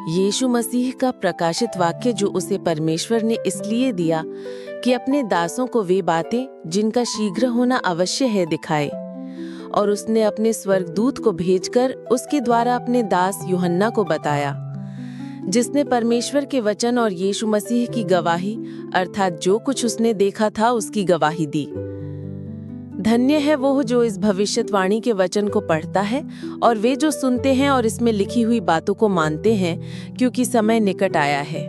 यीशु मसीह का प्रकाशित वाक्य जो उसे परमेश्वर ने इसलिए दिया कि अपने दासों को वे बातें जिनका शीघ्र होना अवश्य है दिखाए। और उसने अपने स्वर्गदूत को भेजकर उसके द्वारा अपने दास यूहन्ना को बताया, जिसने परमेश्वर के वचन और यीशु मसीह की गवाही अर्थात जो कुछ उसने देखा था उसकी गवाही दी। धन्य है वो जो इस भविष्यवाणी के वचन को पढ़ता है और वे जो सुनते हैं और इसमें लिखी हुई बातों को मानते हैं, क्योंकि समय निकट आया है।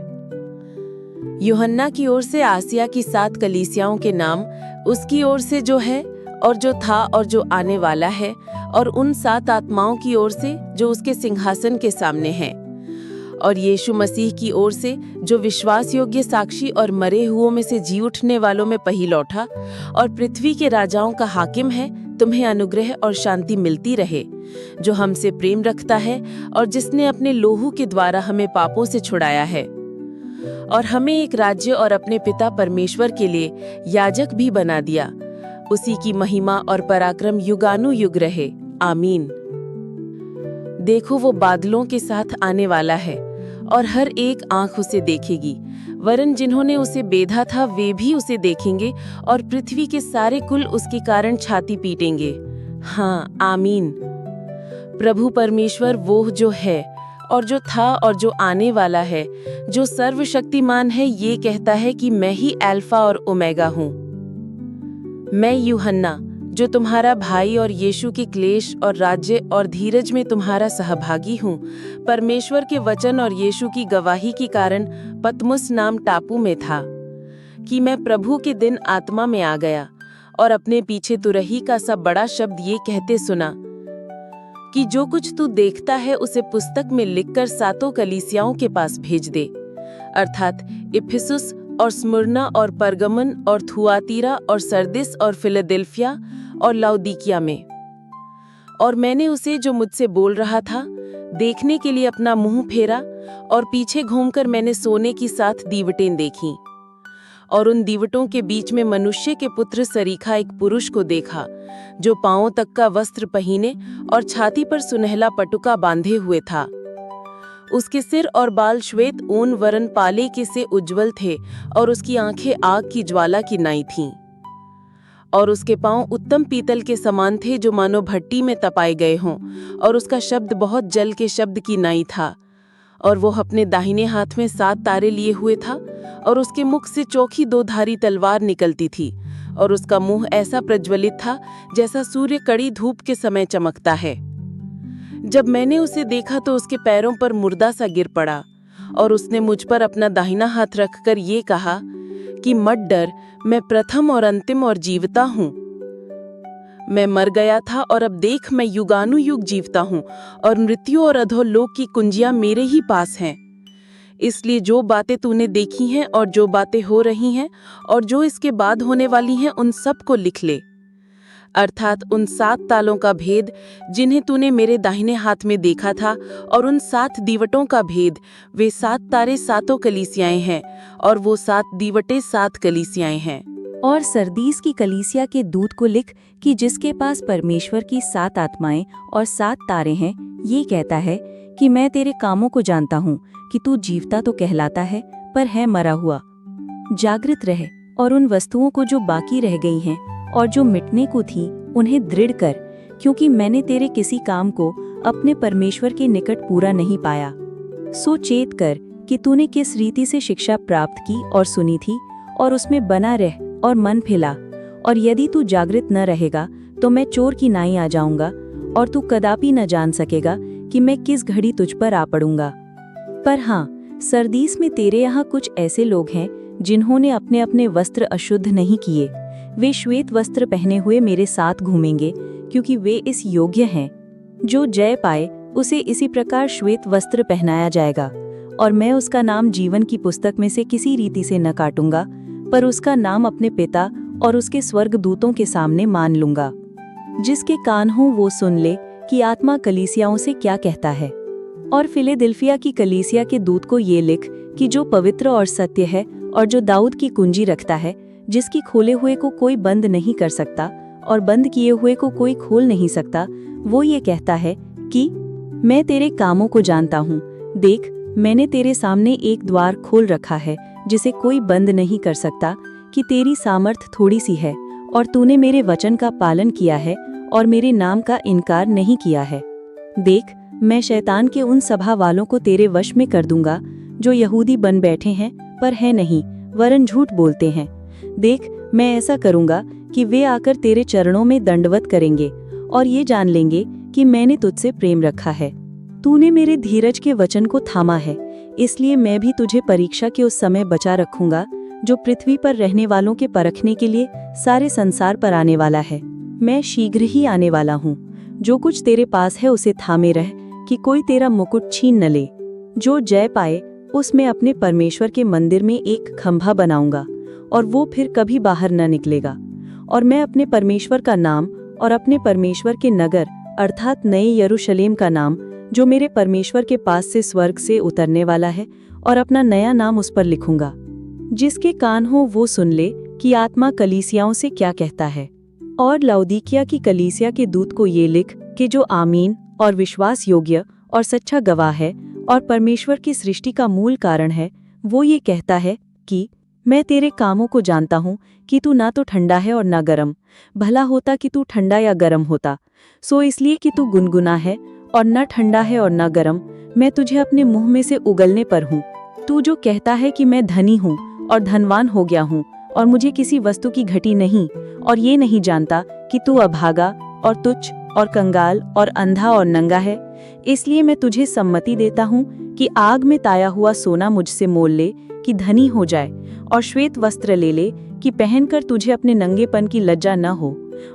यूहन्ना की ओर से आसिया की 7 कलीसियाओं के नाम, उसकी ओर से जो है और जो था और जो आने वाला है, और उन 7 आत्माओं की ओर से जो उसके सिंहासन के सामने हैं, और यीशु मसीह की ओर से जो विश्वास योग्य साक्षी और मरे हुओं में से जी उठने वालों में पहिलौठा और पृथ्वी के राजाओं का हाकिम है, तुम्हें अनुग्रह और शांति मिलती रहे, जो हमसे प्रेम रखता है और जिसने अपने लोहू के द्वारा हमें पापों से छुड़ाया है और हमें एक राज्य और अपने पिता परमेश्वर के लिए याजक भी बना दिया। उसी की महिमा और पराक्रम युगानुयुग रहे। आमीन। देखो, वो बादलों के साथ आने वाला है और हर एक आंख उसे देखेगी, वरन जिन्होंने उसे बेधा था वे भी उसे देखेंगे, और पृथ्वी के सारे कुल उसके कारण छाती पीटेंगे। हाँ, आमीन। प्रभु परमेश्वर वो जो है और जो था और जो आने वाला है, जो सर्वशक्तिमान है, ये कहता है कि मैं ही अल्फा और ओमेगा हूँ। मैं यूहन्ना, जो तुम्हारा भाई और यीशु के क्लेश और राज्य और धीरज में तुम्हारा सहभागी हूँ, परमेश्वर के वचन और यीशु की गवाही के कारण पतमुस नाम टापू में था कि मैं प्रभु के दिन आत्मा में आ गया और अपने पीछे तुरही का सा बड़ा शब्द ये कहते सुना कि जो कुछ तू देखता है उसे पुस्तक में लिखकर 7 कलीसियाओं के पास भेज दे, अर्थात इफिसुस और स्मुरना और परगमन और थुआतीरा और सरदिस और फिलाडेल्फिया और लाउदीकिया में। और मैंने उसे जो मुझसे बोल रहा था देखने के लिए अपना मुंह फेरा, और पीछे घूमकर मैंने सोने की 7 दीवटें देखीं, और उन दीवटों के बीच में मनुष्य के पुत्र सरीखा एक पुरुष को देखा, जो पांवों तक का वस्त्र पहने और छाती पर सुनहला पटुका बांधे हुए था। उसके सिर और बाल श्वेत ऊन वरन पाले के से उज्जवल थे, और उसकी आंखें आग की ज्वाला की नाई थीं। और उसके पांव उत्तम पीतल के समान थे, जो मानो भट्टी में तपाए गए हों, और उसका शब्द बहुत जल के शब्द की नाई था। और वो अपने दाहिने हाथ में 7 तारे लिए हुए था, और उसके मुख से चोखी 2 धारी तलवार निकलती थी, और उसका मुंह ऐसा प्रज्वलित था जैसा सूर्य कड़ी धूप के समय चमकता है। जब मैंने उसे देखा तो उसके पैरों पर मुर्दा सा गिर पड़ा, और उसने मुझ पर अपना दाहिना हाथ रखकर ये कहा कि मत डर, मैं प्रथम और अंतिम और जीवता हूँ। मैं मर गया था और अब देख मैं युगानुयुग जीवता हूँ, और मृत्यु और अधोलोक की कुंजियां मेरे ही पास हैं। इसलिए जो बातें तूने देखी हैं और जो बातें हो रही हैं और जो इसके बाद होने वाली हैं, उन सब को लिख ले, अर्थात उन 7 तालों का भेद जिन्हें तूने मेरे दाहिने हाथ में देखा था, और उन 7 दीवटों का भेद। वे 7 तारे 7 कलीसियाएं हैं, और वो 7 दीवटें 7 कलीसियाएं हैं। और सरदीस की कलीसिया के दूत को लिख कि जिसके पास परमेश्वर की 7 आत्माएं और 7 तारे हैं, ये कहता है कि मैं तेरे कामों को जानता हूँ कि तू जीवता तो कहलाता है पर है मरा हुआ। जागृत रह और उन वस्तुओं को जो बाकी रह गई हैं और जो मिटने को थी उन्हें दृढ़ कर, क्योंकि मैंने तेरे किसी काम को अपने परमेश्वर के निकट पूरा नहीं पाया। सो चेत कर कि तूने किस रीति से शिक्षा प्राप्त की और सुनी थी, और उसमें बना रह और मन फैला। और यदि तू जागृत न रहेगा तो मैं चोर की नाई आ जाऊंगा, और तू कदापि न जान सकेगा कि मैं किस घड़ी तुझ पर आ पड़ूंगा। पर हाँ, सरदीस में तेरे यहाँ कुछ ऐसे लोग हैं जिन्होंने अपने अपने वस्त्र अशुद्ध नहीं किए। वे श्वेत वस्त्र पहने हुए मेरे साथ घूमेंगे, क्योंकि वे इस योग्य हैं। जो जय पाए उसे इसी प्रकार श्वेत वस्त्र पहनाया जाएगा, और मैं उसका नाम जीवन की पुस्तक में से किसी रीति से न काटूंगा, पर उसका नाम अपने पिता और उसके स्वर्गदूतों के सामने मान लूंगा। जिसके कान हो वो सुन ले कि आत्मा कलीसियाओं से क्या कहता है। और फिलाडेल्फिया की कलीसिया के दूत को ये लिख कि जो पवित्र और सत्य है और जो दाऊद की कुंजी रखता है, जिसकी खोले हुए को कोई बंद नहीं कर सकता और बंद किए हुए को कोई खोल नहीं सकता, वो ये कहता है कि मैं तेरे कामों को जानता हूँ। देख, मैंने तेरे सामने एक द्वार खोल रखा है जिसे कोई बंद नहीं कर सकता कि तेरी सामर्थ थोड़ी सी है और तूने मेरे वचन का पालन किया है और मेरे नाम का इनकार नहीं किया है। देख, मैं शैतान के उन सभा वालों को तेरे वश में कर दूंगा जो यहूदी बन बैठे हैं पर है नहीं, वरन झूठ बोलते हैं। देख, मैं ऐसा करूंगा कि वे आकर तेरे चरणों में दंडवत करेंगे और ये जान लेंगे कि मैंने तुझसे प्रेम रखा है। तूने मेरे धीरज के वचन को थामा है, इसलिए मैं भी तुझे परीक्षा के उस समय बचा रखूंगा जो पृथ्वी पर रहने वालों के परखने के लिए सारे संसार पर आने वाला है। मैं शीघ्र ही आने वाला हूँ। जो कुछ तेरे पास है उसे थामे रह कि कोई तेरा मुकुट छीन न ले। जो जय पाए उसमें अपने परमेश्वर के मंदिर में एक खंभा बनाऊंगा और वो फिर कभी बाहर न निकलेगा। और मैं अपने परमेश्वर का नाम और अपने परमेश्वर के नगर अर्थात नए यरूशलेम का नाम जो मेरे परमेश्वर के पास से स्वर्ग से उतरने वाला है, और अपना नया नाम उस पर लिखूंगा। जिसके कान हो वो सुन ले कि आत्मा कलीसियाओं से क्या कहता है। और लाउदीकिया की कलीसिया के दूत को ये लिख कि जो आमीन और विश्वास योग्य और सच्चा गवाह है और परमेश्वर की सृष्टि का मूल कारण है, वो ये कहता है कि मैं तेरे कामों को जानता हूँ कि तू ना तो ठंडा है और ना गरम। भला होता कि तू ठंडा या गरम होता। सो इसलिए कि तू गुनगुना है और न ठंडा है और न गरम, मैं तुझे अपने मुंह में से उगलने पर हूँ। तू जो कहता है कि मैं धनी हूँ और धनवान हो गया हूँ और मुझे किसी वस्तु की घटी नहीं, और ये नहीं जानता कि तू अभागा और तुच्छ और कंगाल और अंधा और नंगा है, इसलिए मैं तुझे सम्मति देता हूँ कि आग में ताया हुआ सोना मुझसे मोल ले कि धनी हो जाए, और श्वेत वस्त्र ले ले कि पहनकर तुझे अपने नंगेपन की लज्जा न हो,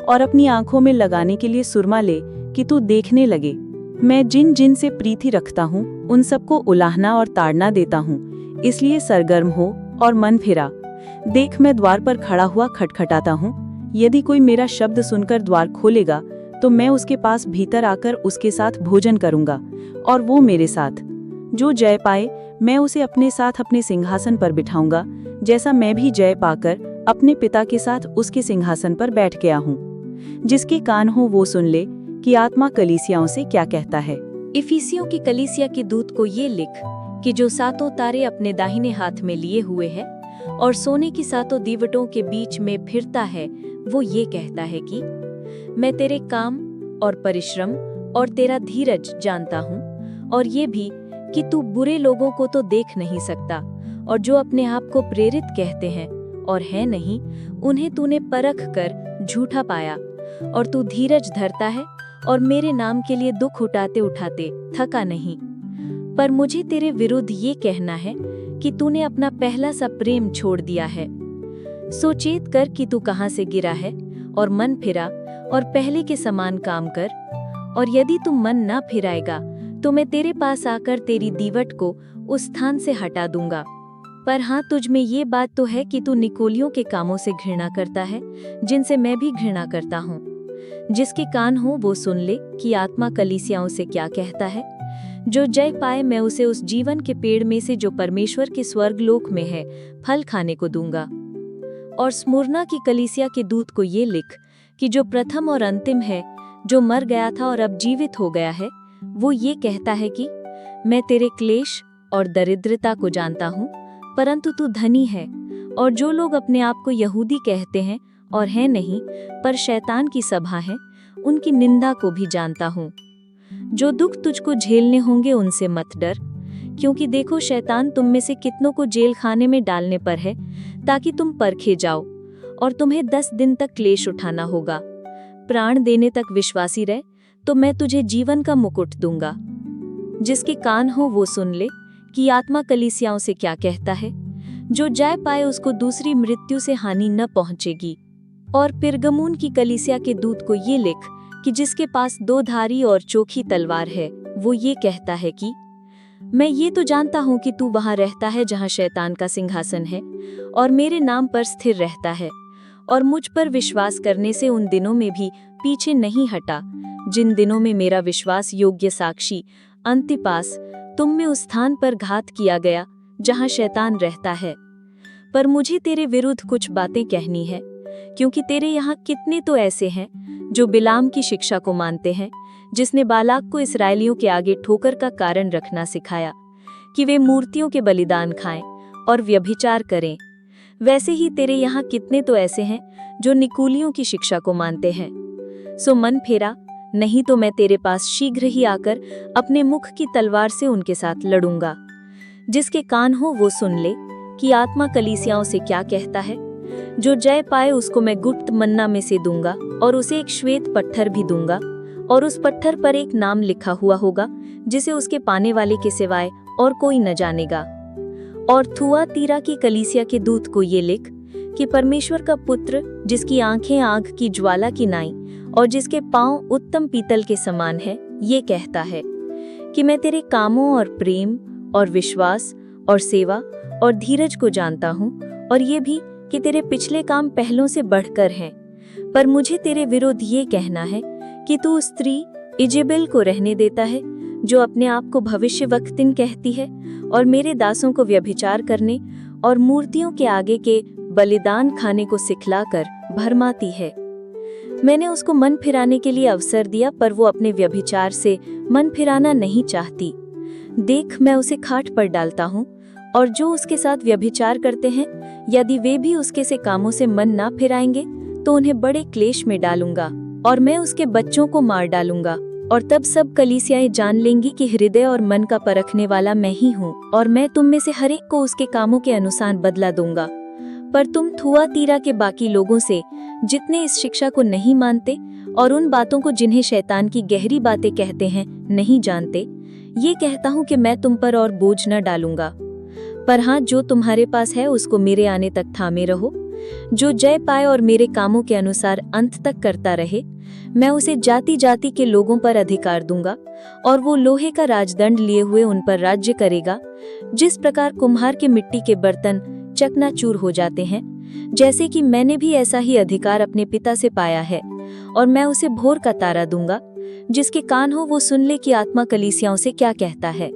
और अपनी आंखों में लगाने के लिए सुरमा ले कि तू देखने लगे। मैं जिन जिन से प्रीति रखता हूँ उन सबको उलाहना और ताड़ना देता हूँ, इसलिए सरगर्म हो और मन फिरा। देख, मैं द्वार पर खड़ा हुआ खटखटाता हूँ। यदि कोई मेरा शब्द सुनकर द्वार खोलेगा तो मैं उसके पास भीतर आकर उसके साथ भोजन करूंगा और वो मेरे साथ। जो जय पाए मैं उसे अपने साथ अपने सिंहासन पर बिठाऊंगा, जैसा मैं भी जय पाकर अपने पिता के साथ उसके सिंहासन पर बैठ गया हूँ। जिसके कान हो वो सुन ले कि आत्मा कलीसियाओं से क्या कहता है। इफिसियों की कलीसिया के दूत को ये लिख कि जो सातों तारे अपने दाहिने हाथ में लिए हुए है और सोने की सातों दीवटों के बीच में फिरता है, वो ये कहता है कि मैं तेरे काम और परिश्रम और तेरा धीरज जानता हूँ, और ये भी कि तू बुरे लोगों को तो देख नहीं सकता, और जो अपने आप को प्रेरित कहते हैं और है नहीं, उन्हें तूने परख कर झूठा पाया, और तू धीरज धरता है और मेरे नाम के लिए दुख उठाते उठाते थका नहीं। पर मुझे तेरे विरुद्ध ये कहना है कि तूने अपना पहला सा प्रेम छोड़ दिया है। सो चेत कर कि तू कहाँ से गिरा है, और मन फिरा और पहले के समान काम कर। और यदि तू मन ना फिराएगा तो मैं तेरे पास आकर तेरी दीवट को उस स्थान से हटा दूंगा। पर हाँ, तुझ में ये बात तो है कि तू निकोलियों के कामों से घृणा करता है, जिनसे मैं भी घृणा करता हूँ। जिसके कान हो वो सुन ले कि आत्मा कलीसियाओं से क्या कहता है। जो जय पाए मैं उसे उस जीवन के पेड़ में से जो परमेश्वर के स्वर्गलोक में है फल खाने को दूंगा। और स्मुरना की कलीसिया के दूत को ये लिख कि जो प्रथम और अंतिम है, जो मर गया था और अब जीवित हो गया है, वो ये कहता है कि मैं तेरे क्लेश और दरिद्रता को जानता हूँ, परंतु तू धनी है, और जो लोग अपने आप को यहूदी कहते हैं और है नहीं, पर शैतान की सभा है, उनकी निंदा को भी जानता हूँ। जो दुख तुझको झेलने होंगे उनसे मत डर, क्योंकि देखो शैतान तुम में से कितनों को जेल खाने में डालने पर है, ताकि तुम परखे जाओ, और तुम्हें 10 दिन तक क्लेश उठाना होगा। प्राण देने तक विश्वासी रह, तो मैं तुझे जीवन का मुकुट दूंगा। जिसके कान हो वो सुन ले कि आत्मा कलीसियाओं से क्या कहता है। जो जय पाए उसको दूसरी मृत्यु से हानि न पहुंचेगी। और पिरगमून की कलीसिया के दूत को ये लिख कि जिसके पास 2 धारी और चोखी तलवार है, वो ये कहता है कि मैं ये तो जानता हूँ कि तू वहां रहता है जहां शैतान का सिंहासन है, और मेरे नाम पर स्थिर रहता है, और मुझ पर विश्वास करने से उन दिनों में भी पीछे नहीं हटा, जिन दिनों में मेरा विश्वास योग्य साक्षी अंतिपास तुम में उस स्थान पर घात किया गया जहां शैतान रहता है। पर मुझे तेरे विरुद्ध कुछ बातें कहनी है, क्योंकि तेरे यहाँ कितने तो ऐसे हैं जो बिलाम की शिक्षा को मानते हैं, जिसने बालाक को इस्राएलियों के आगे ठोकर का कारण रखना सिखाया, कि वे मूर्तियों के बलिदान खाएं और व्यभिचार करें। वैसे ही तेरे यहाँ कितने तो ऐसे हैं जो निकुलियों की शिक्षा को मानते हैं। सो मन फेरा, नहीं तो मैं तेरे पास शीघ्र ही आकर अपने मुख की तलवार से उनके साथ लड़ूंगा। जिसके कान हो वो सुन ले कि आत्मा कलीसियाओं से क्या कहता है। जो जय पाए उसको मैं गुप्त मन्ना में से दूंगा और उसे एक श्वेत पत्थर भी दूंगा, और उस पत्थर पर एक नाम लिखा हुआ होगा जिसे उसके पाने वाले के सिवाय और कोई न जानेगा। और थुआतीरा की कलीसिया के दूत को ये लिख कि परमेश्वर का पुत्र, जिसकी आंखें आग की ज्वाला की नाई और जिसके पांव उत्तम पीतल के समान है, ये कहता है कि मैं तेरे कामों और प्रेम और विश्वास और सेवा और धीरज को जानता हूँ, और ये भी कि तेरे पिछले काम पहलों से बढ़कर हैं। पर मुझे तेरे विरुद्ध ये कहना है कि तू उस स्त्री इजेबेल को रहने देता है, जो अपने आप को भविष्यवक्तिन कहती है और मेरे दासों को व्यभिचार करने और मूर्तियों के आगे के बलिदान खाने को सिखलाकर भरमाती है। मैंने उसको मन फिराने के लिए अवसर दिया, पर वो अपने व्यभिचार से मन फिराना नहीं चाहती। देख, मैं उसे खाट पर डालता हूँ, और जो उसके साथ व्यभिचार करते हैं, यदि वे भी उसके से कामों से मन ना फिराएंगे तो उन्हें बड़े क्लेश में डालूंगा, और मैं उसके बच्चों को मार डालूंगा। और तब सब कलीसियाएं जान लेंगी कि हृदय और मन का परखने वाला मैं ही हूँ, और मैं तुम में से हर एक को उसके कामों के अनुसार बदला दूंगा। पर तुम थुआतीरा के बाकी लोगों से, जितने इस शिक्षा को नहीं मानते और उन बातों को जिन्हें शैतान की गहरी बातें कहते हैं नहीं जानते, ये कहता हूँ कि मैं तुम पर और बोझ न डालूंगा। पर हाँ, जो तुम्हारे पास है उसको मेरे आने तक थामे रहो। जो जय पाए और मेरे कामों के अनुसार अंत तक करता रहे, मैं उसे जाति जाति के लोगों पर अधिकार दूंगा, और वो लोहे का राजदंड लिए हुए उन पर राज्य करेगा। जिस प्रकार कुम्हार के मिट्टी के बर्तन चकनाचूर हो जाते हैं, जैसे कि मैंने भी ऐसा ही अधिकार अपने पिता से पाया है। और मैं उसे भोर का तारा दूंगा। जिसके कान हो वो सुन ले कि आत्मा कलीसियाओं से क्या कहता है।